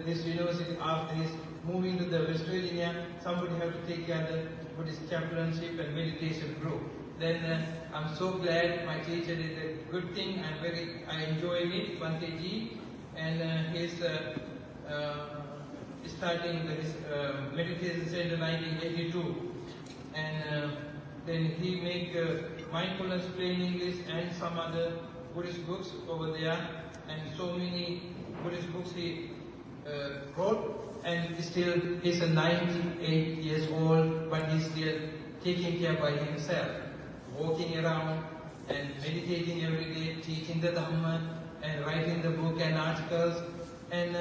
this university, after his moving to the West Virginia, somebody had to take care of the Buddhist chaplainship and meditation group. Then I'm so glad my teacher did a good thing. I enjoyed it, Bhante Ji, and he's starting his meditation center in 1982, and then he make mindfulness plain English and some other Buddhist books over there, and so many Buddhist books he wrote, and still he's 98 years old, but he's still taking care by himself, walking around and meditating every day, teaching the Dharma and writing the book and articles, and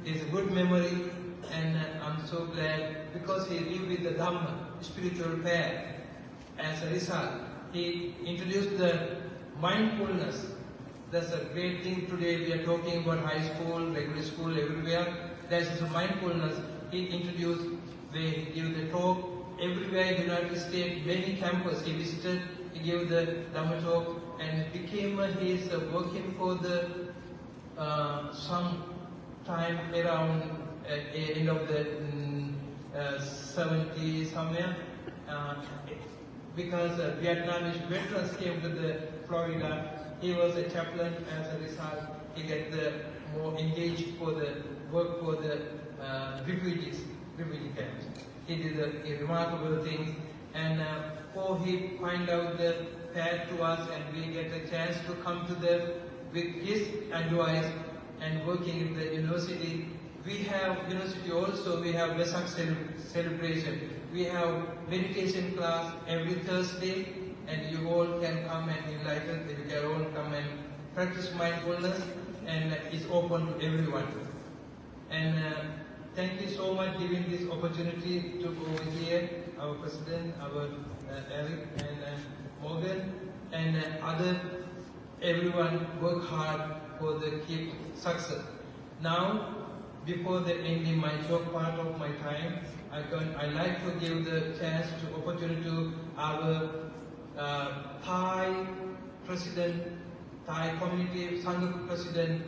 his good memory, and I'm so glad because he lived with the Dharma, spiritual path. As a result, he introduced the mindfulness. That's a great thing today. We are talking about high school, regular school, everywhere. That's the mindfulness. He introduced, they give the talk everywhere in the United States, many campuses he visited. He gave the Dhamma talk and became he's working for the some time around end of the 70s somewhere. Because Vietnamese veterans came to the Florida, he was a chaplain. As a result, he get more engaged for the work for the refugee camps. He did a remarkable things, and for he find out the path to us, and we get a chance to come to with his advice and working in the university. We have university also. We have Vesak celebration. We have meditation class every Thursday, and you all can come and enlighten. You can all come and practice mindfulness, and it's open to everyone. And thank you so much giving this opportunity to go here, our president, our Eric and Morgan, and other everyone work hard for the keep success. Now, before the ending my talk part of my time, I like to give the chance to opportunity to our Thai president, Thai community Sangha president,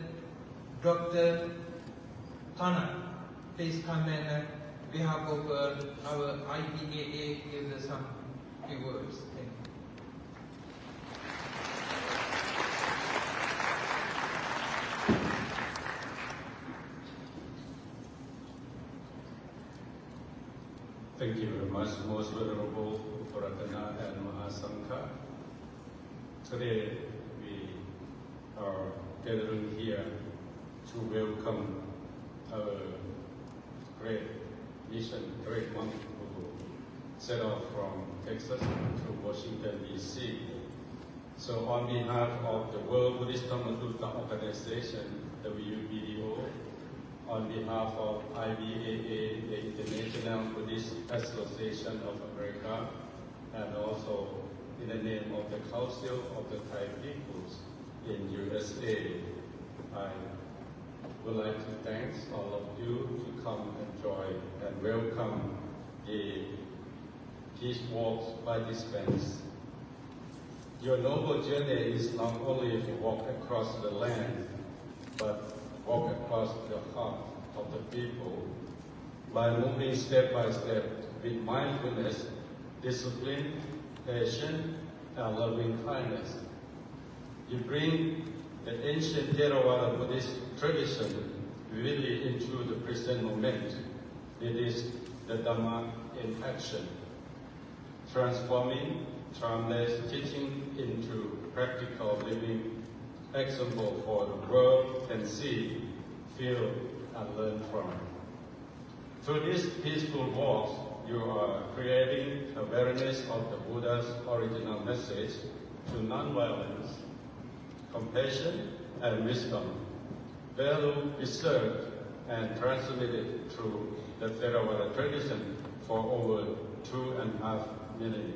Dr. Thana. Please come and behalf of our IPAA give us some few words. Thank you. Thank you very much, Most Venerable Puratana and Mahasankha. Today we are gathering here to welcome our great mission, great monk who set off from Texas to Washington, D.C. So on behalf of the World Buddhist Dhamma Organization, WBDO, on behalf of IBAA, the International Buddhist Association of America, and also in the name of the Council of the Thai Peoples in USA, I would like to thank all of you to come and join and welcome the Peace Walk's participants. Your noble journey is not only to walk across the land, but walk across the heart of the people by moving step by step with mindfulness, discipline, patience, and loving kindness. You bring the ancient Theravada Buddhist tradition vividly into the present moment. It is the Dhamma in action, transforming timeless teaching into practical living example for the world can see, feel, and learn from. Through these peaceful walks, you are creating awareness of the Buddha's original message to non-violence, compassion, and wisdom, value preserved and transmitted through the Theravada tradition for over 2.5 millennia.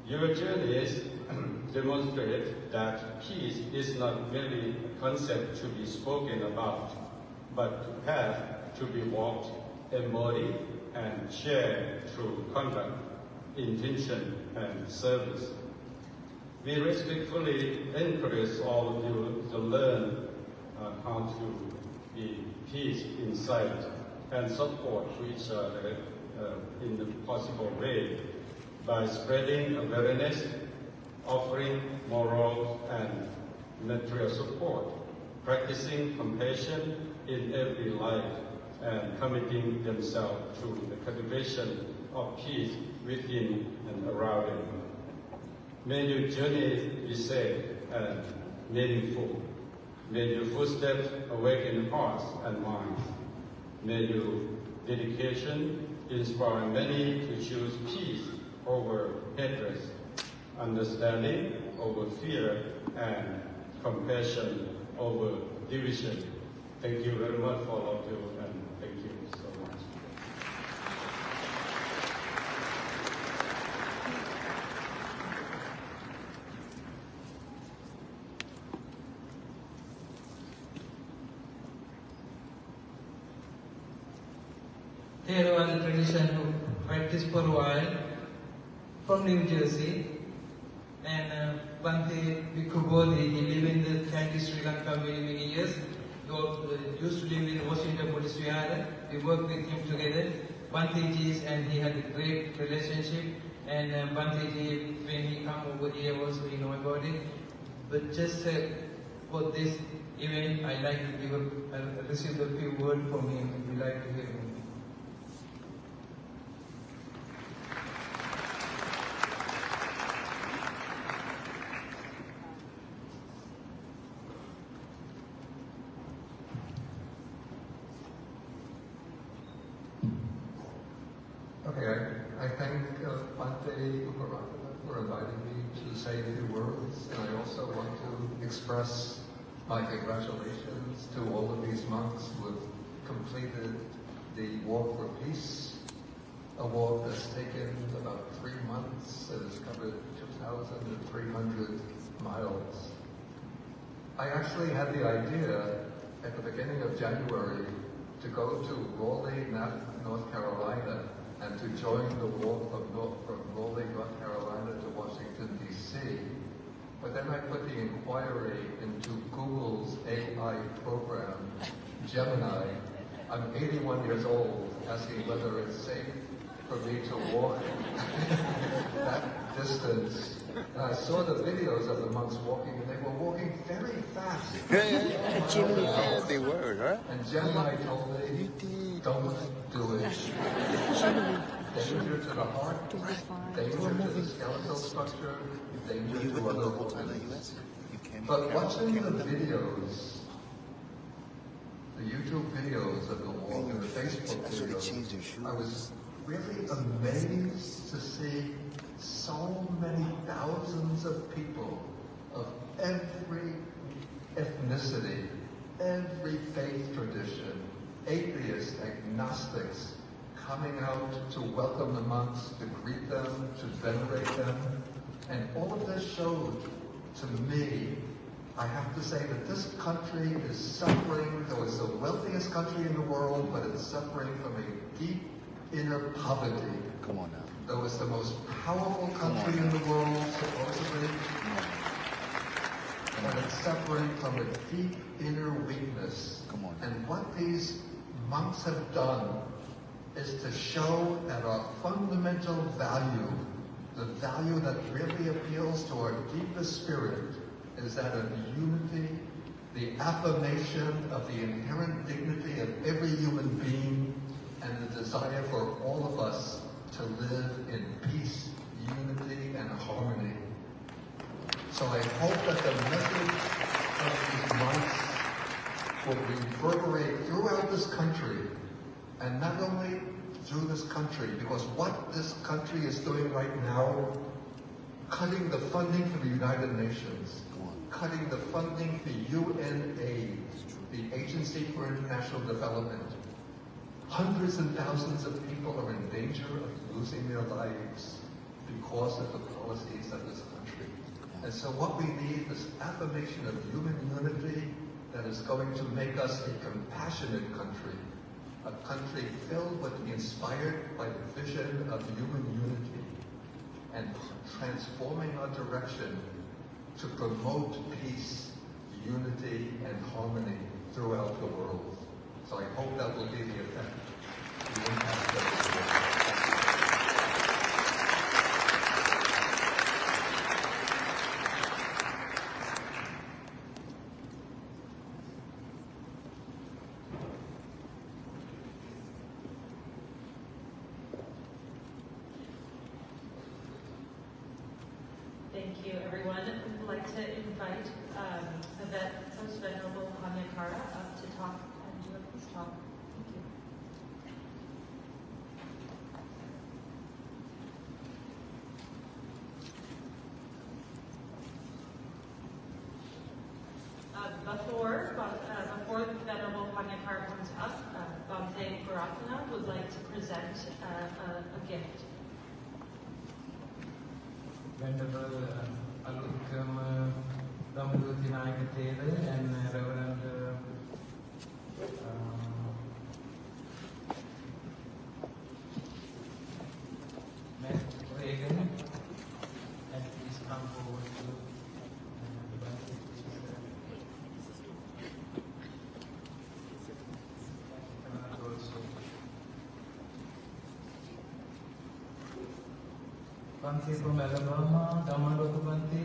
Your journeys demonstrate that peace is not merely a concept to be spoken about, but a path to be walked, embodied, and shared through conduct, intention, and service. We respectfully encourage all of you to learn how to be peace inside and support to each other in the possible way by spreading awareness, offering moral and material support, practicing compassion in every life, and committing themselves to the cultivation of peace within and around them. May your journey be safe and meaningful. May your footsteps awaken hearts and minds. May your dedication inspire many to choose peace over hatred, understanding over fear, and compassion over division. Thank you very much for all of you, and thank you so much. Theravada tradition who practiced for a while from New Jersey, and Bhante Bhikkhu Bodhi, he lived in the country Sri Lanka many years. He used to live in Washington Buddhist Vihara. We worked with him together. Bhante Ji and he had a great relationship, and Bhante Ji, when he come over here also we know about it. But just for this event, I like to give receive a few words from him. We like to hear him. Okay, I thank Bhante Uparatana for inviting me to say a few words, and I also want to express my congratulations to all of these monks who have completed the Walk for Peace, a walk that's taken about 3 months and has covered 2,300 miles. I actually had the idea at the beginning of January to go to Raleigh, North Carolina, and to join the walk from Raleigh, North Carolina to Washington, D.C. But then I put the inquiry into Google's AI program, Gemini. I'm 81 years old, asking whether it's safe for me to walk that distance. And I saw the videos of the monks walking, and they were walking very fast. They were, right? And Gemini told me, don't do it. Danger to the heart, danger to the skeletal structure, danger to other organs. But watching the videos, the YouTube videos of the walk and the Facebook videos, I was really amazed to see so many thousands of people of every ethnicity, every faith tradition, atheists, agnostics, coming out to welcome the monks, to greet them, to venerate them. And all of this showed to me, I have to say that this country is suffering, though it's the wealthiest country in the world, but it's suffering from a deep inner poverty. Come on now. Though it's the most powerful country in the world, supposedly, but it's suffering from a deep inner weakness. Come on. And what these monks have done is to show that our fundamental value, the value that really appeals to our deepest spirit, is that of unity, the affirmation of the inherent dignity of every human being, and the desire for all of us to live in peace, unity, and harmony. So I hope that the message of these monks will reverberate throughout this country, and not only through this country, because what this country is doing right now, cutting the funding for the United Nations, cutting the funding for UNAID, the Agency for International Development. Hundreds and thousands of people are in danger of losing their lives because of the policies of this country. And so what we need is affirmation of human unity that is going to make us a compassionate country, a country filled with, inspired by the vision of human unity, and transforming our direction to promote peace, unity, and harmony throughout the world. So I hope that will be the effect. The impact that it will. Thank you, everyone. We'd like to invite Most Venerable Hanyakara up to talk and do his talk. Thank you. Before Venerable Hanyakara comes up, Bhante Puratana would like to present a gift. Venerable Alukam Rambuti Naika Taylor and Reverend Matt Reagan, and please come forward to the Bhante. Bhante from Alabama, Dhamma Bhante.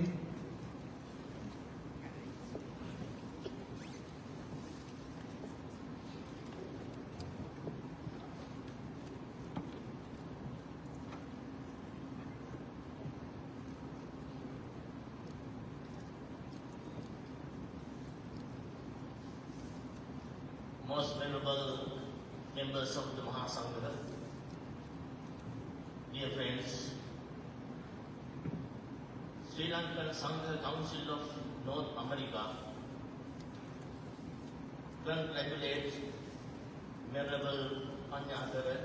Most venerable members of the Mahasangha, dear friends, Sri Lankan Sangha Council of North America congratulates Venerable Hanyakara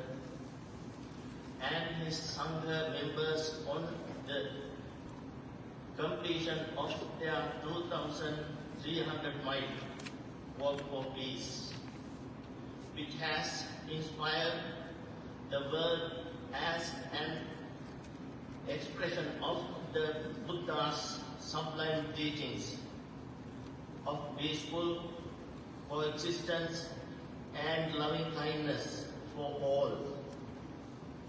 and his Sangha members on the completion of their 2,300-mile walk for peace, which has inspired the world as an expression of the Buddha's sublime teachings of peaceful coexistence and loving kindness for all.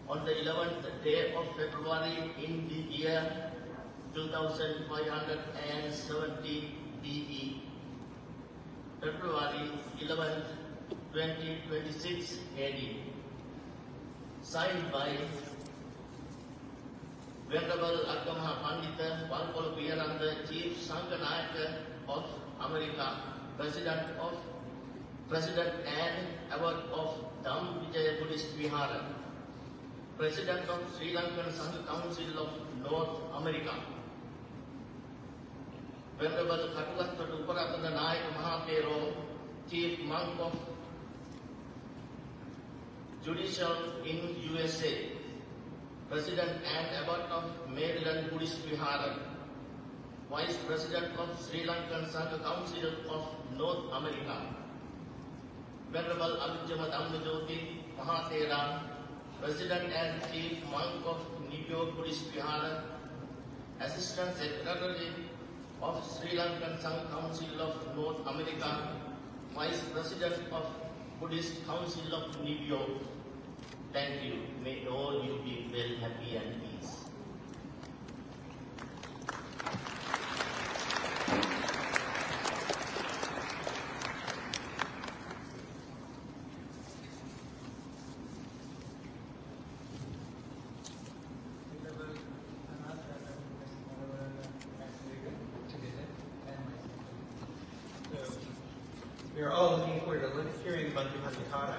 On the 11th day of February in the year 2570 BE, February 11th, 2026 AD, signed by Venerable Agamaha Pandita Walpol Viyananda, Chief Sangha Nayaka of America, President and Abbot of Dham Vijaya Buddhist Vihara, President of Sri Lankan Sangha Council of North America, Venerable Katulatthatu Uparatana Nayaka Mahapero, Chief Monk of Judicial in USA, President and Abbot of Maryland Buddhist Vihara, Vice President of Sri Lankan Sangha Council of North America, Venerable Abhijama Dhammajoti Mahatera, President and Chief Monk of New York Buddhist Vihara, Assistant Secretary of Sri Lankan Sangha Council of North America, Vice President of Buddhist Council of New York. Thank you. May all you be well, happy and peace. We are all looking forward to hearing Bhante Hanyakara.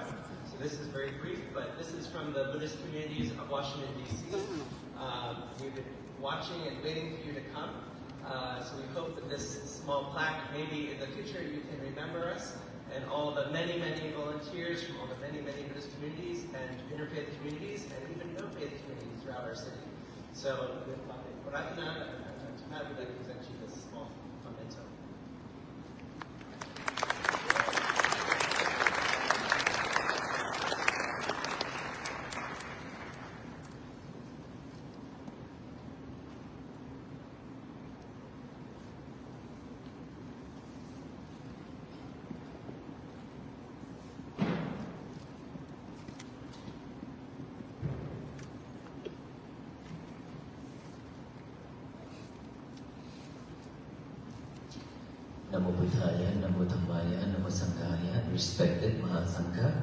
So this is very brief, but this is from the Buddhist communities of Washington, D.C. We've been watching and waiting for you to come. So we hope that this small plaque, maybe in the future you can remember us and all the many, many volunteers from all the many, many Buddhist communities and interfaith communities and even no-faith communities throughout our city. So with Bhante Puratana, I would like to present you this small memento. Namo Buddhaya, Namo Dhammaya, Namo Sanghaya. Respected Mahasangha,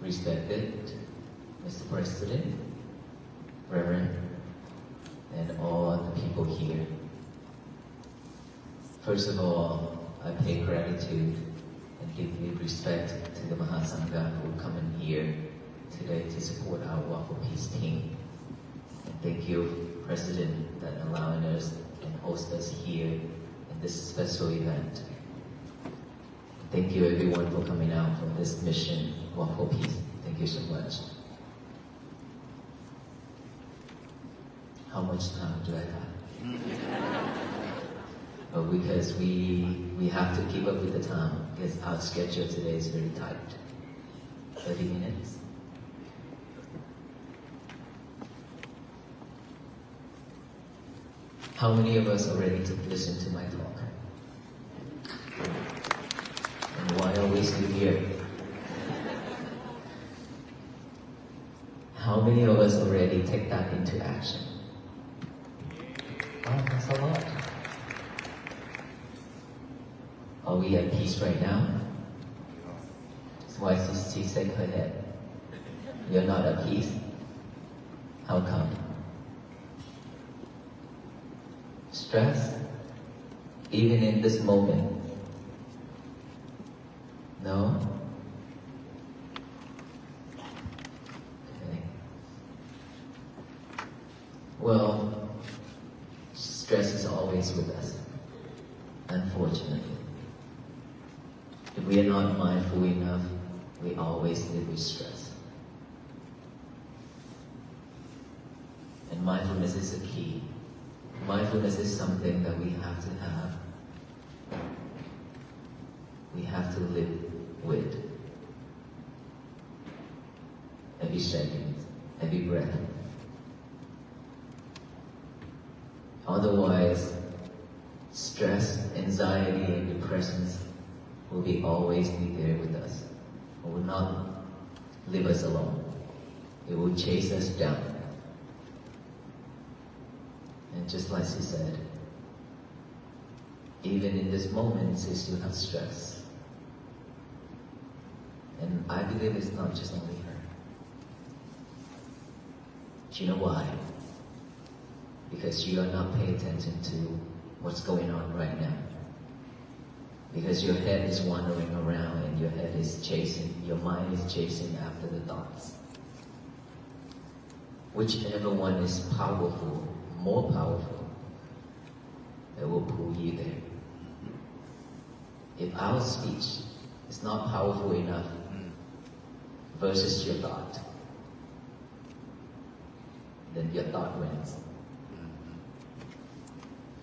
respected Mr. President, Reverend, and all the people here. First of all, I pay gratitude and deeply respect to the Mahasangha who come in here today to support our Walk for Peace team. And thank you, President, that allowing us and host us here in this special event. Thank you everyone for coming out for this mission, Walk for Peace. Thank you so much. How much time do I have? But because we have to keep up with the time, because our schedule today is very tight. 30 minutes. How many of us are ready to listen to my talk? And why are we still here? How many of us already take that into action? Oh, that's a lot. Are we at peace right now? So why does she shake her head? You're not at peace? How come? Stress? Even in this moment? No? Okay. Well, stress is always with us, unfortunately. If we are not mindful enough, we always live with stress. And mindfulness is a key. Mindfulness is something that we have to have. We have to live with. Every second, every breath. Otherwise, stress, anxiety, and depression will always be there with us. It will not leave us alone. It will chase us down. And just like she said, even in this moment, she still has stress. And I believe it's not just only her. Do you know why? Because you are not paying attention to what's going on right now. Because your head is wandering around and your head is chasing, your mind is chasing after the thoughts. Whichever one is powerful, more powerful, that will pull you there. If our speech is not powerful enough versus your thought, then your thought wins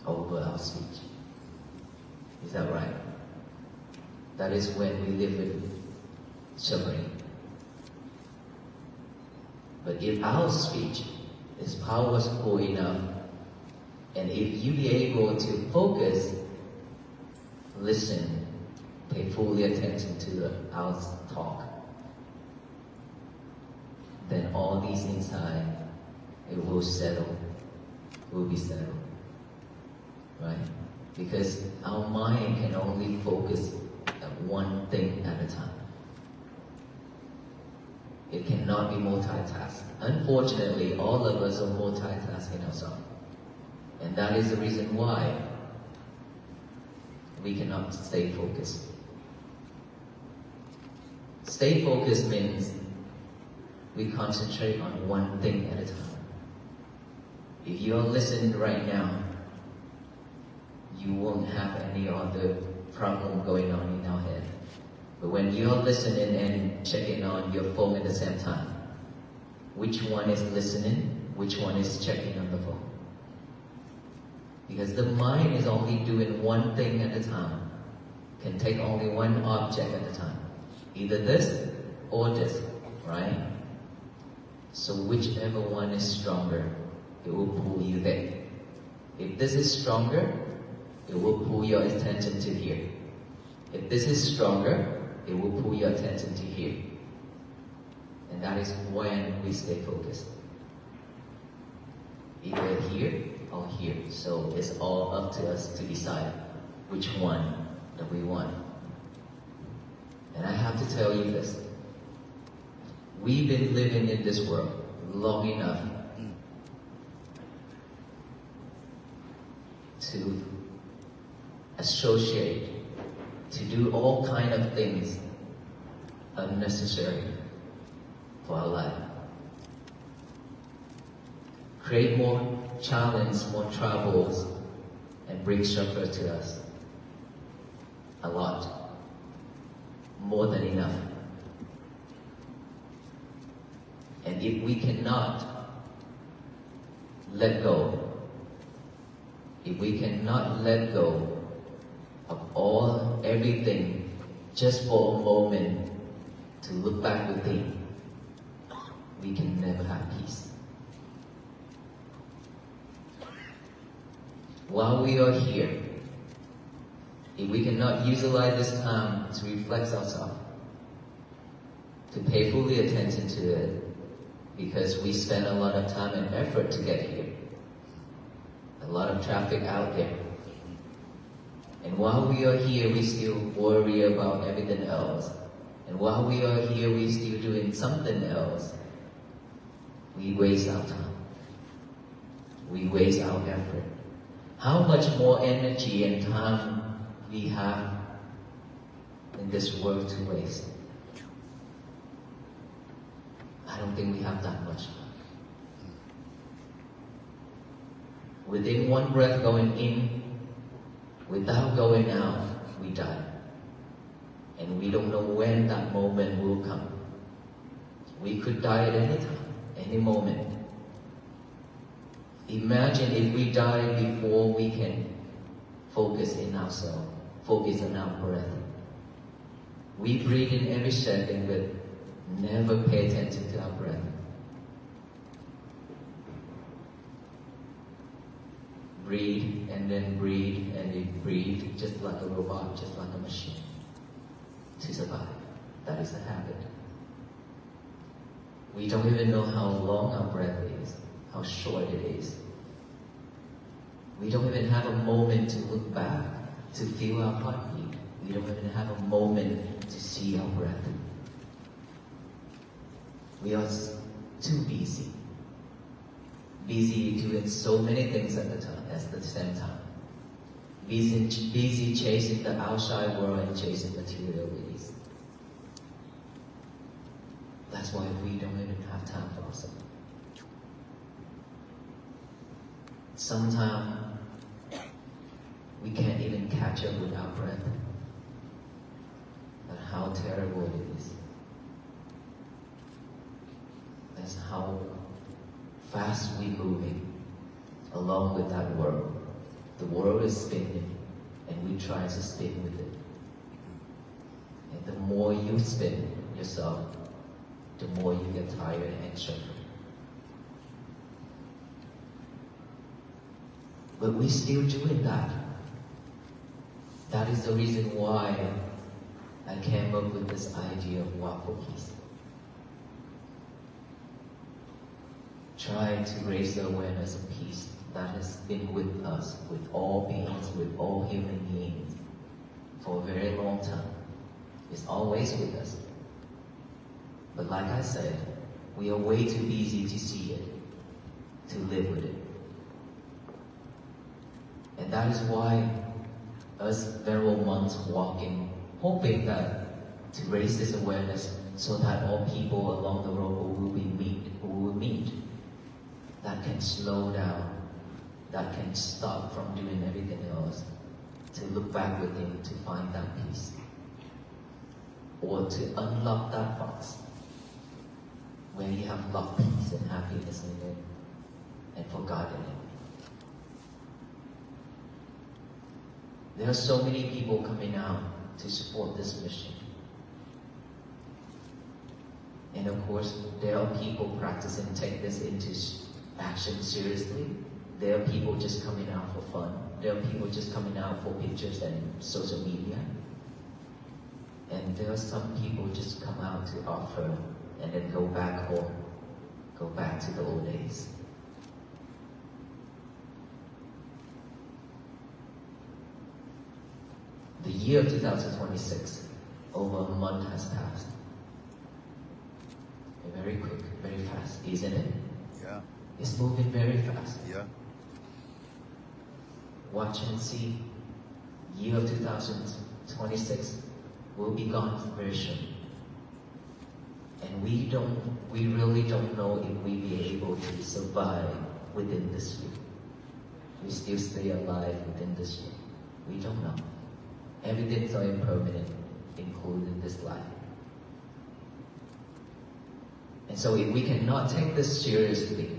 over our speech. Is that right? That is when we live with suffering. But if our speech is powerful enough, and if you be able to focus, listen, pay fully attention to our talk, then all these inside, it will settle, will be settled, right? Because our mind can only focus at one thing at a time. It cannot be multitasked. Unfortunately, all of us are multitasking ourselves. And that is the reason why we cannot stay focused. Stay focused means we concentrate on one thing at a time. If you are listening right now, you won't have any other problem going on in our head. But when you're listening and checking on your phone at the same time, which one is listening, which one is checking on the phone? Because the mind is only doing one thing at a time, can take only one object at a time. Either this or this, right? So whichever one is stronger, it will pull you there. If this is stronger, it will pull your attention to here. If this is stronger, it will pull your attention to here. And that is when we stay focused. Either here or here. So it's all up to us to decide which one that we want. And I have to tell you this. We've been living in this world long enough to associate, to do all kind of things unnecessary for our life. Create more challenge, more troubles, and bring suffer to us. A lot. More than enough. And if we cannot let go, if we cannot let go of everything just for a moment to look back within, we can never have peace. While we are here, if we cannot utilize this time to reflect ourselves, to pay fully attention to it, because we spend a lot of time and effort to get here, a lot of traffic out there. And while we are here, we still worry about everything else. And while we are here, we still doing something else. We waste our time. We waste our effort. How much more energy and time we have in this world to waste? I don't think we have that much. Within one breath going in, without going out, we die. And we don't know when that moment will come. We could die at any time, any moment. Imagine if we die before we can focus in ourselves, focus on our breath. We breathe in every second, but never pay attention to our breath. Breathe and then breathe and then breathe, just like a robot, just like a machine, to survive. That is the habit. We don't even know how long our breath is, how short it is. We don't even have a moment to look back, to feel our heartbeat. We don't even have a moment to see our breath. We are too busy. Busy doing so many things at the same time. Busy chasing the outside world and chasing materialities. That's why we don't even have time for ourselves. Sometimes we can't even catch up with our breath. But how terrible it is. That's how fast we're moving along with that world. The world is spinning and we try to spin with it. And the more you spin yourself, the more you get tired and anxious. But we're still doing that. That is the reason why I came up with this idea of walk for peace. Try to raise the awareness of peace that has been with us, with all beings, with all human beings, for a very long time. It's always with us. But like I said, we are way too busy to see it, to live with it. And that is why us venerable monks walking, hoping that to raise this awareness so that all people along the road who will meet, that can slow down, that can stop from doing everything else, to look back within to find that peace, or to unlock that box where you have locked peace and happiness in it and forgotten it. There are so many people coming out to support this mission. And of course, there are people practicing take this into action seriously. There are people just coming out for fun. There are people just coming out for pictures and social media. And there are some people just come out to offer and then go back home, go back to the old days. The year of 2026, over a month has passed. Very quick, very fast, isn't it? Yeah. It's moving very fast. Yeah. Watch and see. Year of 2026 will be gone very soon. And we really don't know if we'll be able to survive within this year. We still stay alive within this year. We don't know. Everything's so impermanent, including this life. And so if we cannot take this seriously,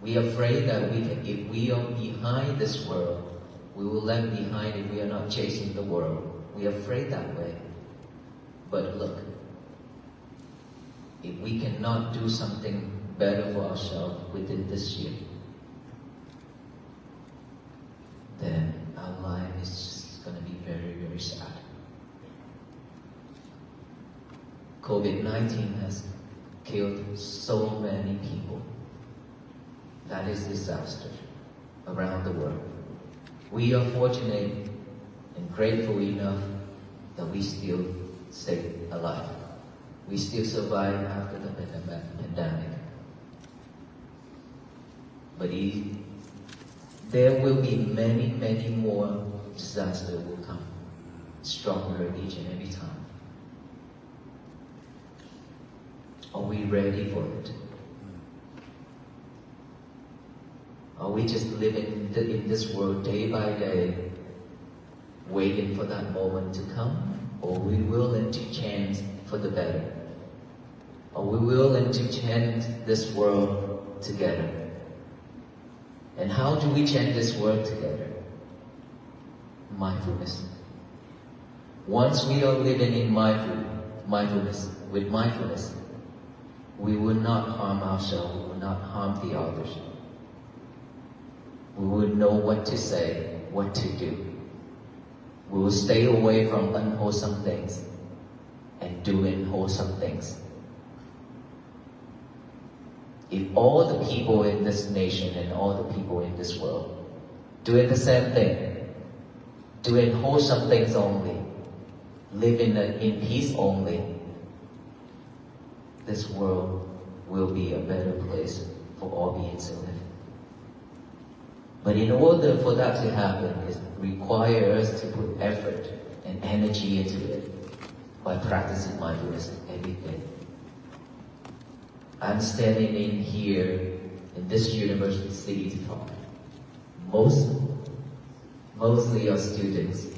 we are afraid that if we are behind this world, we will lag behind if we are not chasing the world. We are afraid that way. But look, if we cannot do something better for ourselves within this year, then our life is just going to be very, very sad. COVID-19 has killed so many people. That is disaster around the world. We are fortunate and grateful enough that we still stay alive. We still survive after the pandemic. But there will be many, many more disasters will come, stronger each and every time. Are we ready for it? Are we just living in this world day by day, waiting for that moment to come? Or are we willing to change for the better? Are we willing to change this world together? And how do we change this world together? Mindfulness. Once we are living in mindfulness, with mindfulness, we will not harm ourselves, we will not harm the others. We will know what to say, what to do. We will stay away from unwholesome things and doing wholesome things. If all the people in this nation and all the people in this world doing the same thing, doing wholesome things only, living in peace only, this world will be a better place for all beings to live. But in order for that to happen, it requires us to put effort and energy into it by practicing mindfulness every day. I'm standing in here in this university to talk. Mostly are students,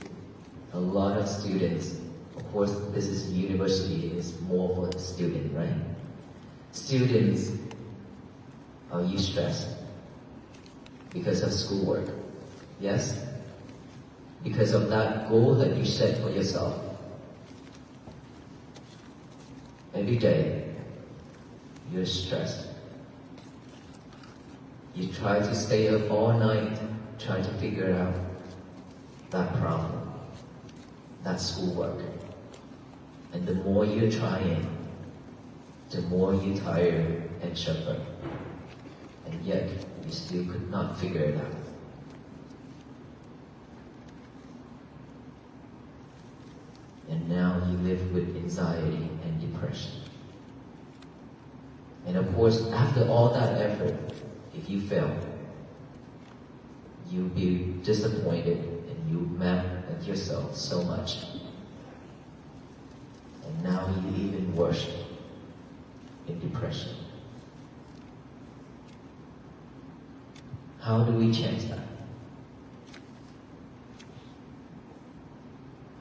a lot of students. Of course, this is university, it's more for the student, right? Students, are you stressed? Because of schoolwork? Yes? Because of that goal that you set for yourself? Every day, you're stressed. You try to stay up all night, try to figure out that problem, that schoolwork. And the more you're trying, the more you tire and suffer. And yet, you still could not figure it out. And now you live with anxiety and depression. And of course, after all that effort, if you fail, you'll be disappointed and you mad at yourself so much. And now you're even worse in depression. How do we change that?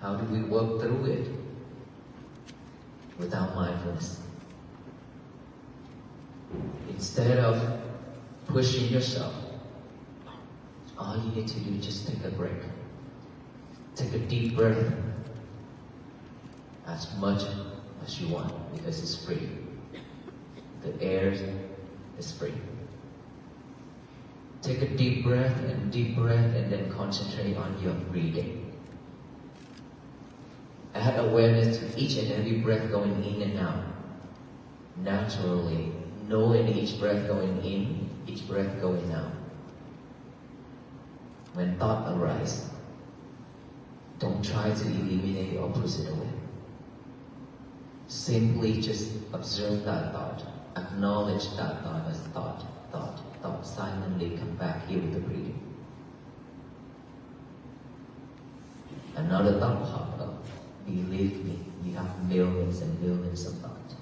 How do we work through it without mindfulness? Instead of pushing yourself, all you need to do is just take a break. Take a deep breath as much as you want because it's free. The air is free. Take a deep breath and then concentrate on your breathing. Add awareness to each and every breath going in and out. Naturally, knowing each breath going in, each breath going out. When thought arises, Don't try to eliminate or push it away. Simply just observe that thought. Acknowledge that thought as thought. Silently come back here with the breathing. Another thought popped up. Believe me, you have millions and millions of thoughts.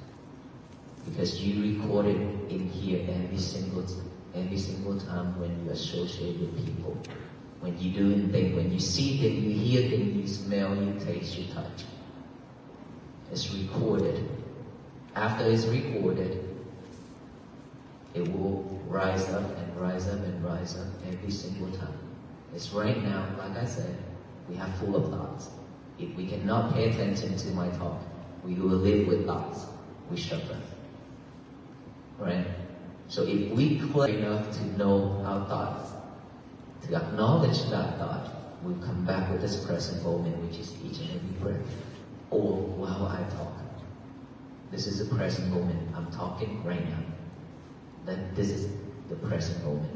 Because you record it in here every single time when you associate with people. When you do things, when you see things, you hear things, you smell, you taste, you touch. It's recorded. After it's recorded, it will rise up and rise up and rise up every single time. It's right now, like I said, we have full of thoughts. If we cannot pay attention to my talk, we will live with thoughts. We suffer. Right? So if we clear enough to know our thoughts, to acknowledge that thought, we'll come back with this present moment, which is each and every breath. Or while I talk. This is the present moment. I'm talking right now. That this is the present moment.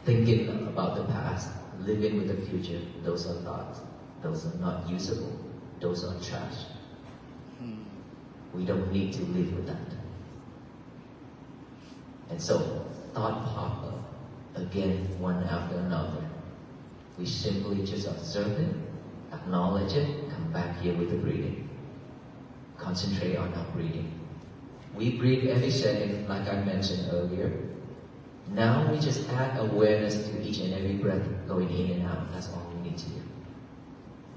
Thinking about the past, living with the future, those are thoughts. Those are not usable. Those are trash. We don't need to live with that. And so, thought pop up again, one after another. We simply just observe it, acknowledge it, come back here with the breathing. Concentrate on our breathing. We breathe every second, like I mentioned earlier. Now we just add awareness to each and every breath going in and out. That's all we need to do.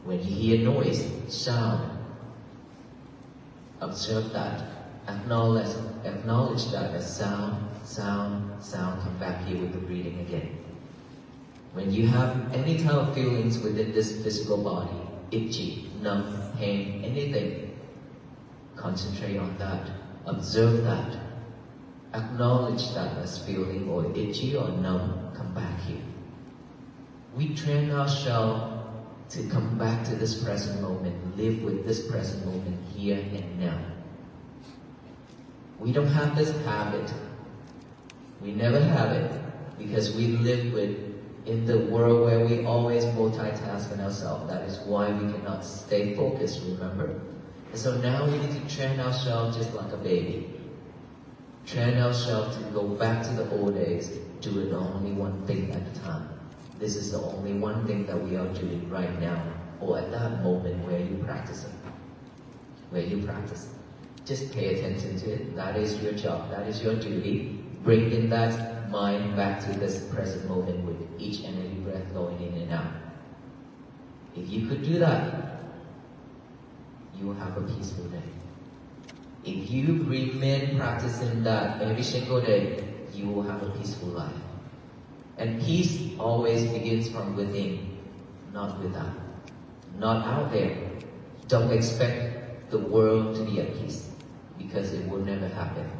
When you hear noise, sound, observe that. Acknowledge that as sound, come back here with the breathing again. When you have any type of feelings within this physical body, itchy, numb, pain, anything, concentrate on that. Observe that. Acknowledge that as feeling or itchy or numb, come back here. We train ourselves to come back to this present moment, live with this present moment here and now. We don't have this habit. We never have it because we live in the world where we always multitask on ourselves. That is why we cannot stay focused, remember? And so now we need to train ourselves just like a baby. Train ourselves to go back to the old days, doing only one thing at a time. This is the only one thing that we are doing right now, or at that moment where you practice it. Where you practice. Just pay attention to it. That is your job. That is your duty. Bring in that mind back to this present moment with each and every breath going in and out. If you could do that, you will have a peaceful day. If you remain practicing that every single day, you will have a peaceful life. And peace always begins from within, not without. Not out there. Don't expect the world to be at peace, because it will never happen.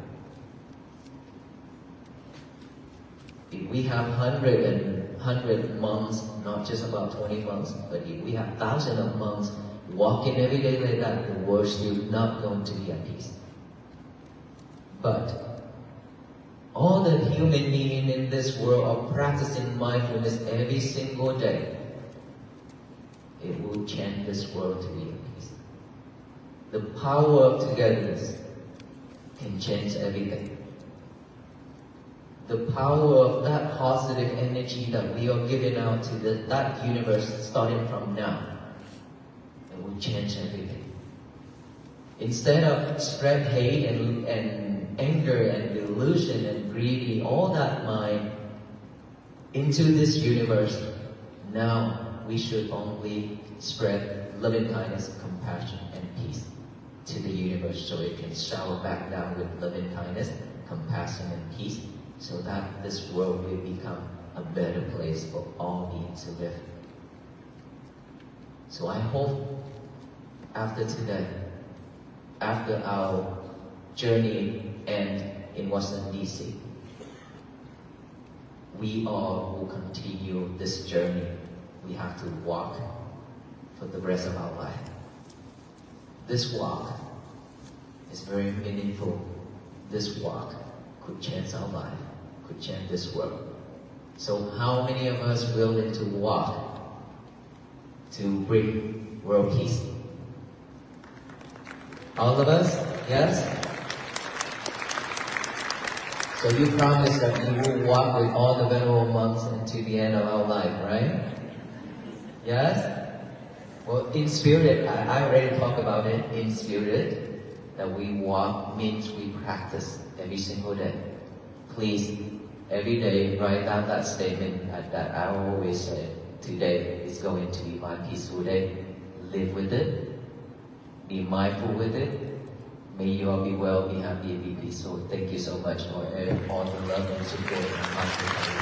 If we have 100 monks, not just about 20 monks, but if we have thousands of monks walking every day like that, the world is still not going to be at peace. But all the human beings in this world are practicing mindfulness every single day. It will change this world to be at peace. The power of togetherness can change everything. The power of that positive energy that we are giving out to that universe starting from now, it will change everything. Instead of spread hate and anger and delusion and greedy, all that mind into this universe, now we should only spread loving kindness, compassion, and peace to the universe so it can shower back down with loving kindness, compassion, and peace, so that this world will become a better place for all beings to live. So I hope after today, after our journey ends in Washington, D.C., we all will continue this journey. We have to walk for the rest of our life. This walk is very meaningful. This walk could change our life, could change this world. So how many of us willing to walk to bring world peace. All of us? Yes? So you promise that you will walk with all the venerable monks until the end of our life, right? Yes? Well, in spirit, I already talked about it. In spirit, that we walk means we practice every single day. Please, every day, write down that statement that I always say. Today is going to be my peaceful day. Live with it. Be mindful with it. May you all be well, be happy, and be peaceful. Thank you so much for all the love and support and hospitality.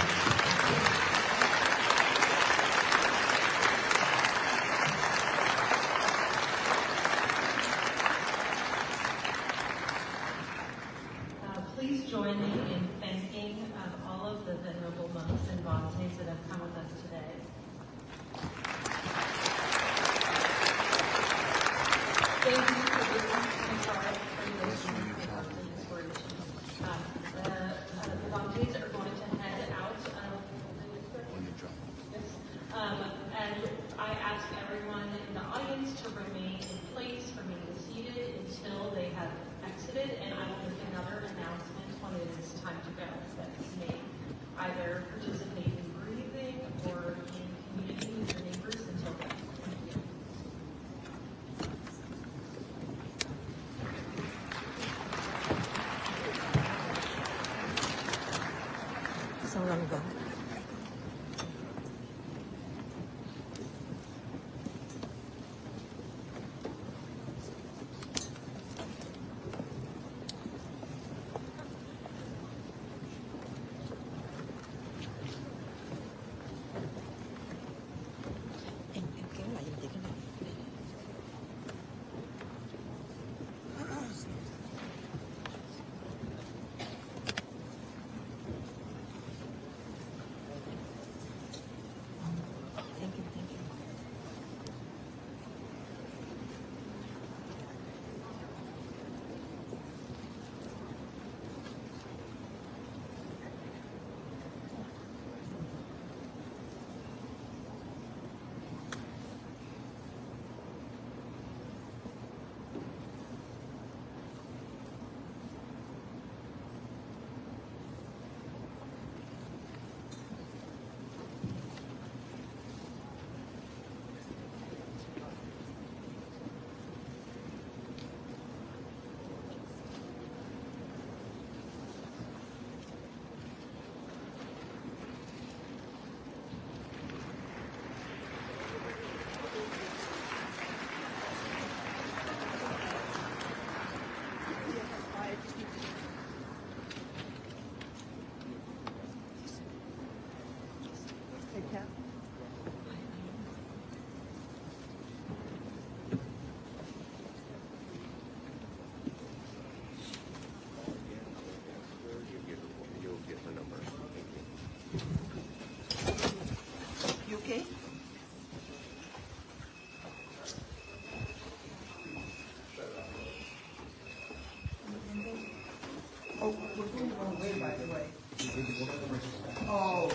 Please join me in thanking all of the venerable monks and bhaktis that have come with us today. Thank you for listening and for listening to the inspiration. The bhaktis are going to head out of yes. And I ask everyone in the audience to remain in place, remain seated until they have exited, and I will make another announcement when it is time to go. That you may either participate in breathing or in community with your neighbors until then. Thank you. Isang langga. Okay. Oh, we're going the wrong way, by the way. Oh.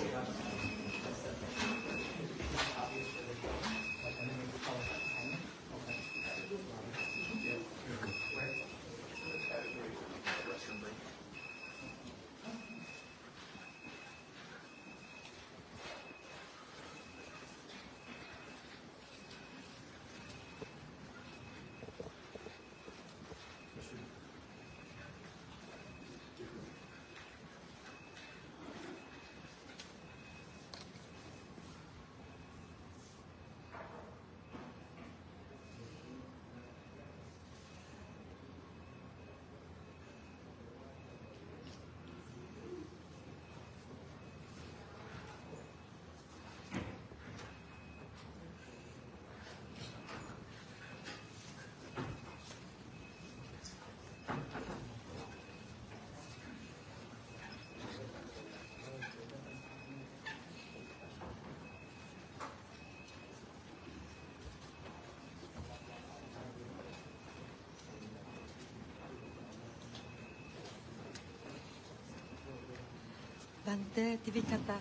Bante, TV kata.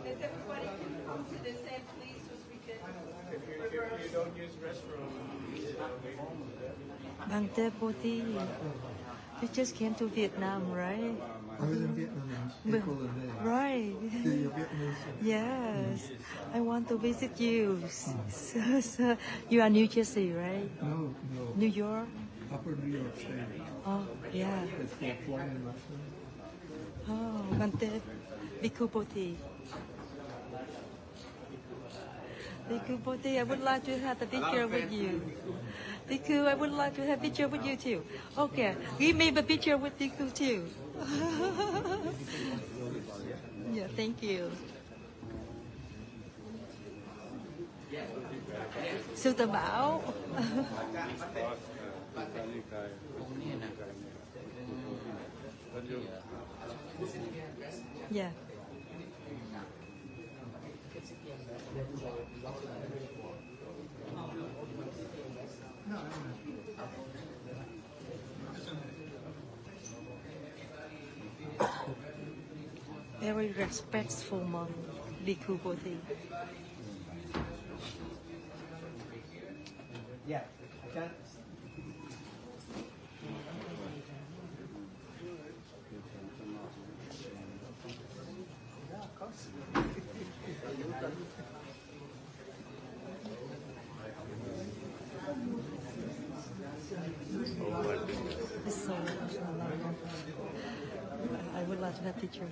If everybody can come to this end, please, so we can. If you don't use restroom, Bhante Bodhi, you just came to Vietnam, right? I was in Vietnam in April and May. Right. You're Vietnamese. Yes. I want to visit you. So, you are New Jersey, right? No. New York? Upper New York State. Oh, yeah. It's called flying lesson. Oh, Bhante Bhikkhu Bodhi. Bhikkhu Bodhi, I would like to have a picture with you. Bhikkhu, I would like to have a picture with you too. Okay, give me the picture with Bhikkhu too. Yeah, thank you. Sư Tử Bảo. Yeah. Very respectful monk, Bhikkhu Bodhi. yeah. It's so I would like to have a picture.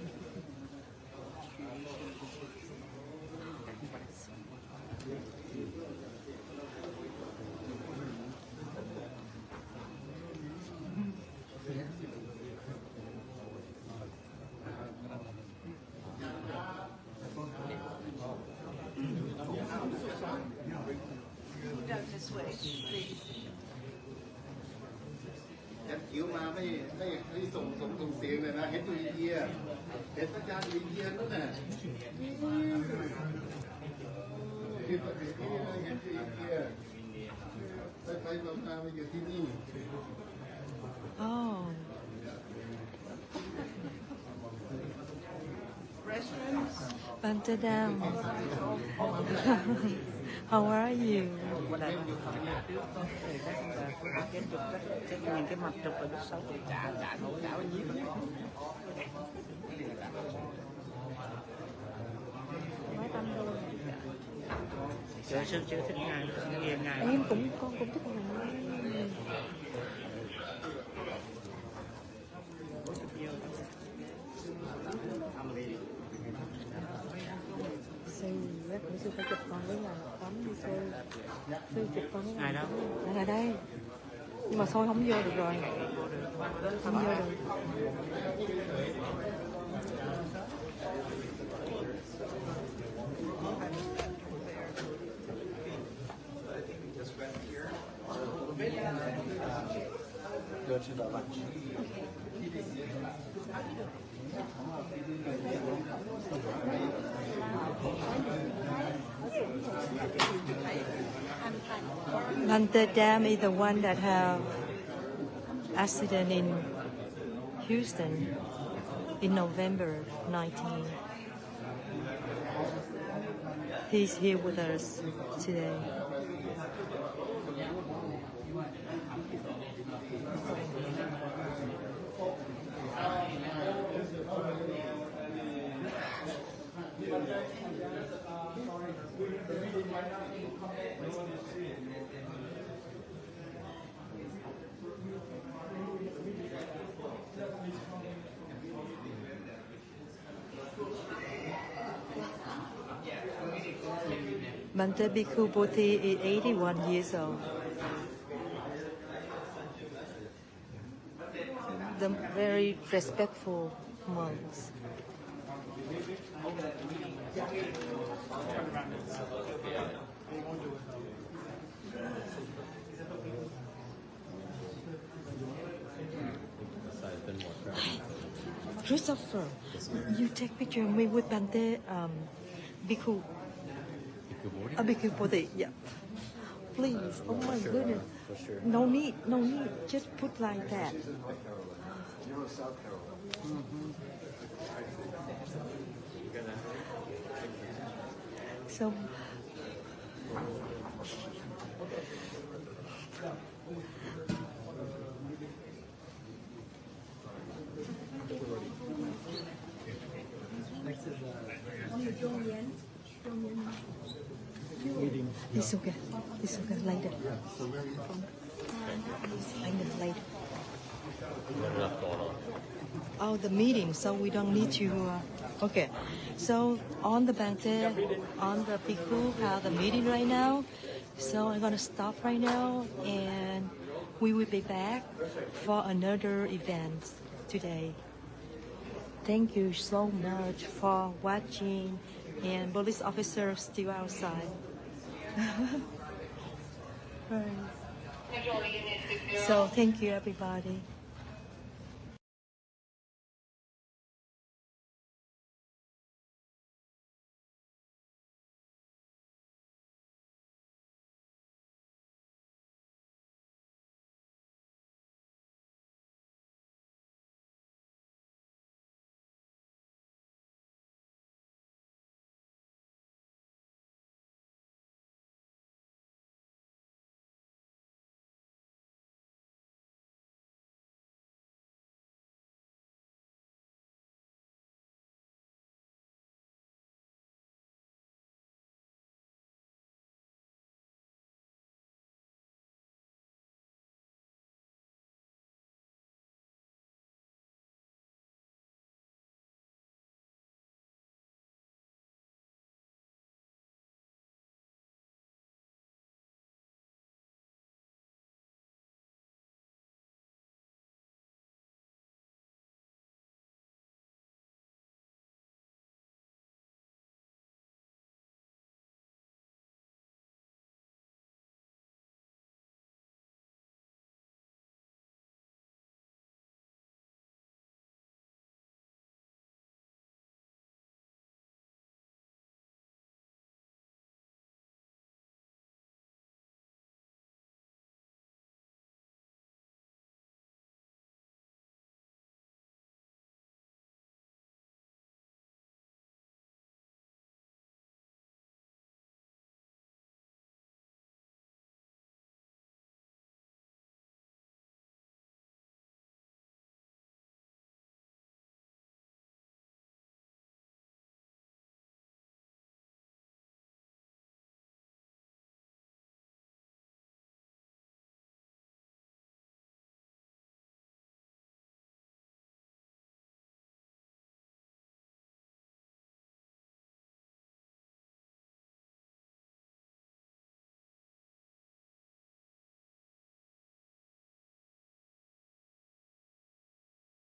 Down this way, please. ยัดคิ้วมาไม่ส่งเสียงเลยนะเห็นตัวอินเดียเห็นอาจารย์อินเดียนั่นน่ะที่ประเทศนี้นะเห็นตัวอินเดียไปมาอยู่ที่นี่ Oh. Restrooms. Bante Dam. How are you? Nhìn cái mặt chụp ở lúc sau thì chả bao nhiêu. Nói tâm thôi. Sư chưa thích ngài, nghe ngài. Con cũng thích ngài. Sư sư phải chụp con với ngài tắm đi sư. Sư chụp con với ngài. Ngài đâu? Ngài là đây. Nhưng mà thôi không vô được rồi. Không vô được. Just right here. go to the lunch. Bante Dam is the one that have accident in Houston in November 19. He's here with us today. Bante Bhikkhu Bodhi is 81 years old. The very respectful monks. Christopher, you take picture of me with Bante Bhikkhu. Bhikkhu Bodhi, yeah. Please, oh my goodness. No need, just put like that. So, it's okay. It's okay. Later. Later. Oh, the meeting. So we don't need to. Okay. So on the Bante, on the Bhikkhu, have the meeting right now. So I'm gonna stop right now, and we will be back for another event today. Thank you so much for watching, and police officer still outside. Right. So thank you, everybody.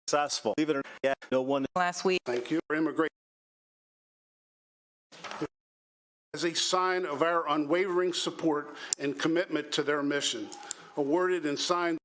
Successful. Believe it or not, no one last week. Thank you for immigration. As a sign of our unwavering support and commitment to their mission, awarded and signed